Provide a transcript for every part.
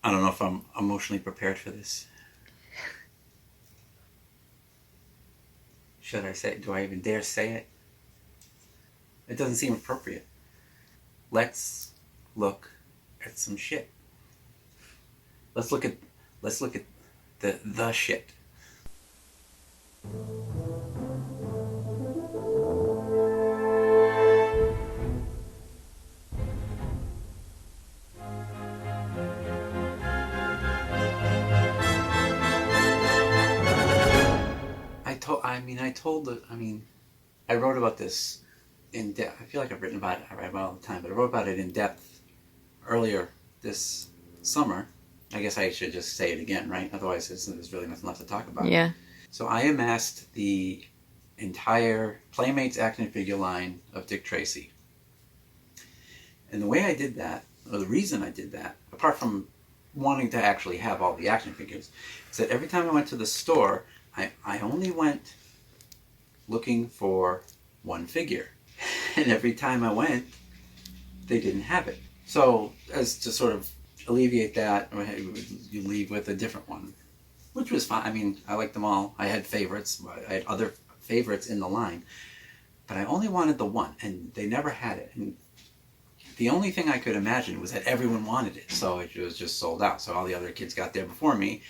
I don't know if I'm emotionally prepared for this. Should I say it? Do I even dare say it? It doesn't seem appropriate. Let's look at some shit. Let's look at the shit. I wrote about this in depth. I feel like I've written about it. I write about it all the time, but I wrote about it in depth earlier this summer. I guess I should just say it again, right? Otherwise, there's really nothing left to talk about. Yeah. So I amassed the entire Playmates action figure line of Dick Tracy. And the way I did that, or the reason I did that, apart from wanting to actually have all the action figures, is that every time I went to the store, I only went looking for one figure. And every time I went, they didn't have it. So as to sort of alleviate that, you leave with a different one, which was fine. I mean, I liked them all. I had favorites. I had other favorites in the line. But I only wanted the one, and they never had it. And the only thing I could imagine was that everyone wanted it, so it was just sold out. So all the other kids got there before me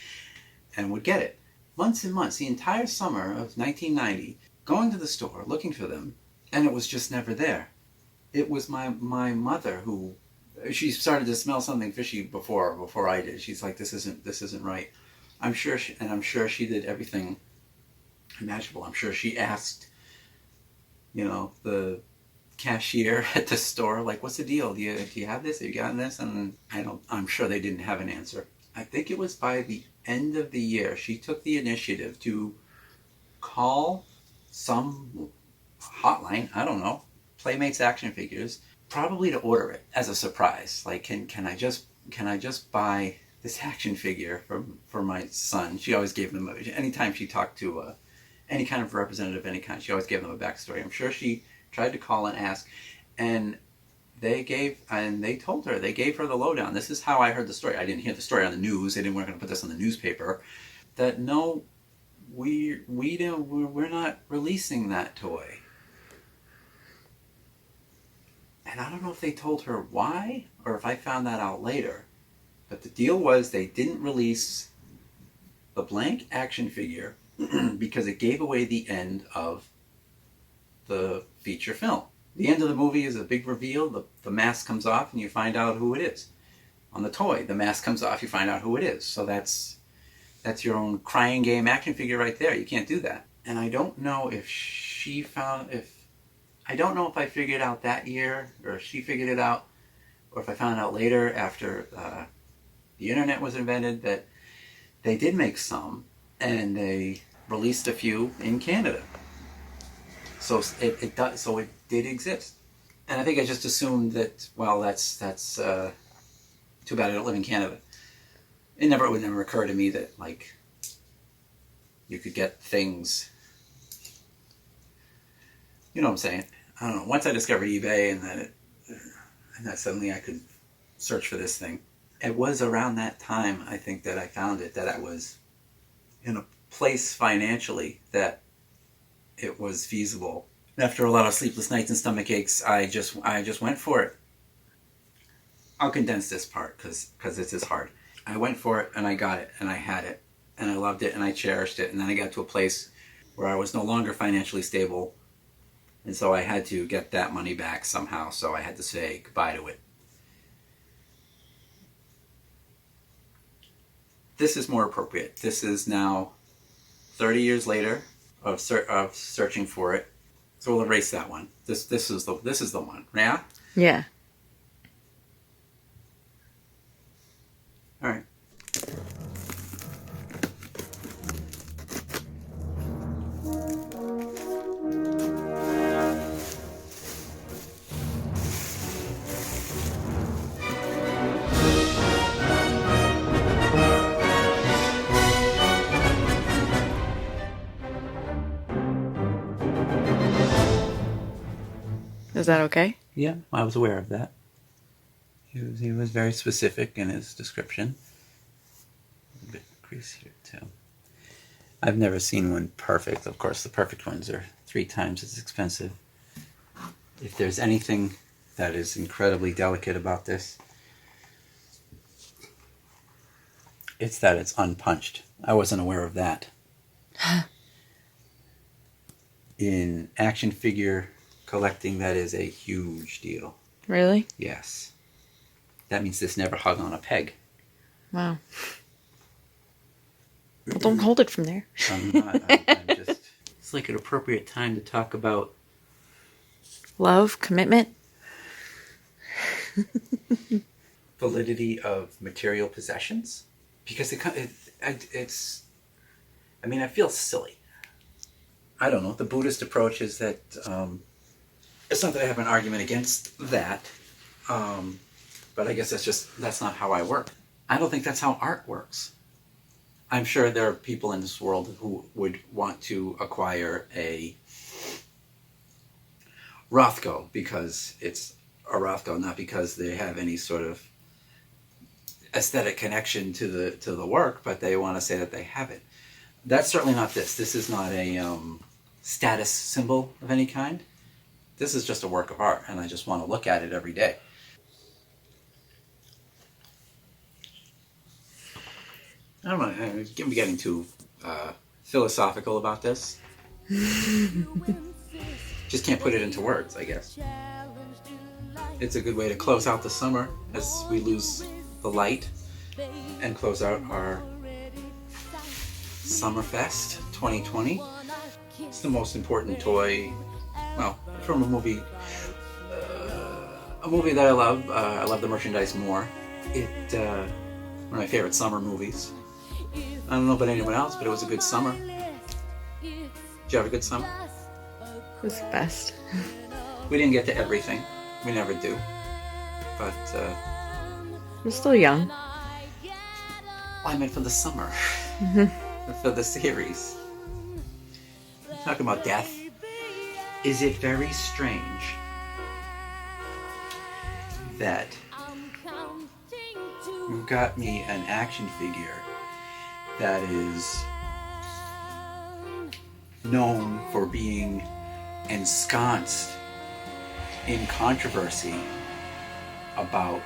and would get it. Months and months, the entire summer of 1990, going to the store, looking for them, and it was just never there. It was my mother who, she started to smell something fishy before I did. She's like, this isn't right. I'm sure she did everything imaginable. I'm sure she asked, the cashier at the store, like, what's the deal? Do you have this? Have you gotten this? And I'm sure they didn't have an answer. I think it was by the end of the year, she took the initiative to call some hotline, I don't know, Playmates action figures, probably to order it as a surprise. Like, can I just buy this action figure for my son? She always gave them, anytime she talked to any kind of representative of any kind, she always gave them a backstory. I'm sure she tried to call and ask, and they gave her the lowdown. This is how I heard the story. I didn't hear the story on the news. They weren't going to put this on the newspaper. That no, we're not releasing that toy. And I don't know if they told her why or if I found that out later. But the deal was they didn't release the blank action figure because it gave away the end of the feature film. The end of the movie is a big reveal. The mask comes off and you find out who it is. On the toy, the mask comes off, you find out who it is. So that's your own crying game action figure right there. You can't do that. And I don't know if I don't know if I figured it out that year, or if she figured it out, or if I found out later after the internet was invented, that they did make some, and they released a few in Canada. So it did exist. And I think I just assumed that, well, that's too bad I don't live in Canada. It would never occur to me that, like, you could get things, you know what I'm saying? I don't know. Once I discovered eBay and that suddenly I could search for this thing. It was around that time, I think, that I found it, that I was in a place financially that it was feasible. After a lot of sleepless nights and stomach aches, I just went for it. I'll condense this part because this is hard. I went for it and I got it and I had it and I loved it and I cherished it, and then I got to a place where I was no longer financially stable, and so I had to get that money back somehow, so I had to say goodbye to it. This is more appropriate. This is now 30 years later of searching for it. So we'll erase that one. This is the one. Yeah? Yeah. All right. Is that okay? Yeah, I was aware of that. He was very specific in his description. crease here too. I've never seen one perfect. Of course, the perfect ones are 3 times as expensive. If there's anything that is incredibly delicate about this, it's that it's unpunched. I wasn't aware of that. In action figure collecting, that is a huge deal. Really? Yes. That means this never hung on a peg. Wow. Well, don't hold it from there. I'm not. I'm just... It's like an appropriate time to talk about... Love, commitment. validity of material possessions. Because it's... I mean, I feel silly. I don't know. The Buddhist approach is that... it's not that I have an argument against that. But I guess that's not how I work. I don't think that's how art works. I'm sure there are people in this world who would want to acquire a Rothko because it's a Rothko, not because they have any sort of aesthetic connection to the work, but they want to say that they have it. That's certainly not this. This is not a status symbol of any kind. This is just a work of art, and I just want to look at it every day. I don't know, I'm getting too philosophical about this. Just can't put it into words, I guess. It's a good way to close out the summer as we lose the light and close out our Summerfest 2020. It's the most important toy, well, from a movie that I love. I love the merchandise more. One of my favorite summer movies. I don't know about anyone else, but it was a good summer. Did you have a good summer? It was the best. We didn't get to everything. We never do. But, I'm still young. well, I meant for the summer. For the series. Talking about death. Is it very strange that you got me an action figure that is known for being ensconced in controversy about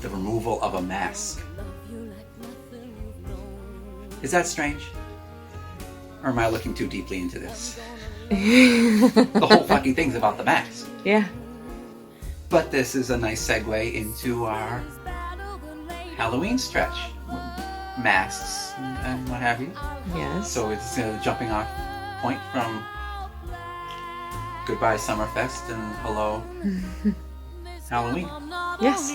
the removal of a mask? Is that strange? Or am I looking too deeply into this? The whole fucking thing's about the mask. Yeah. But this is a nice segue into our Halloween stretch. Masks and what have you. Yes. So it's a jumping off point from goodbye Summerfest and hello Halloween. Yes.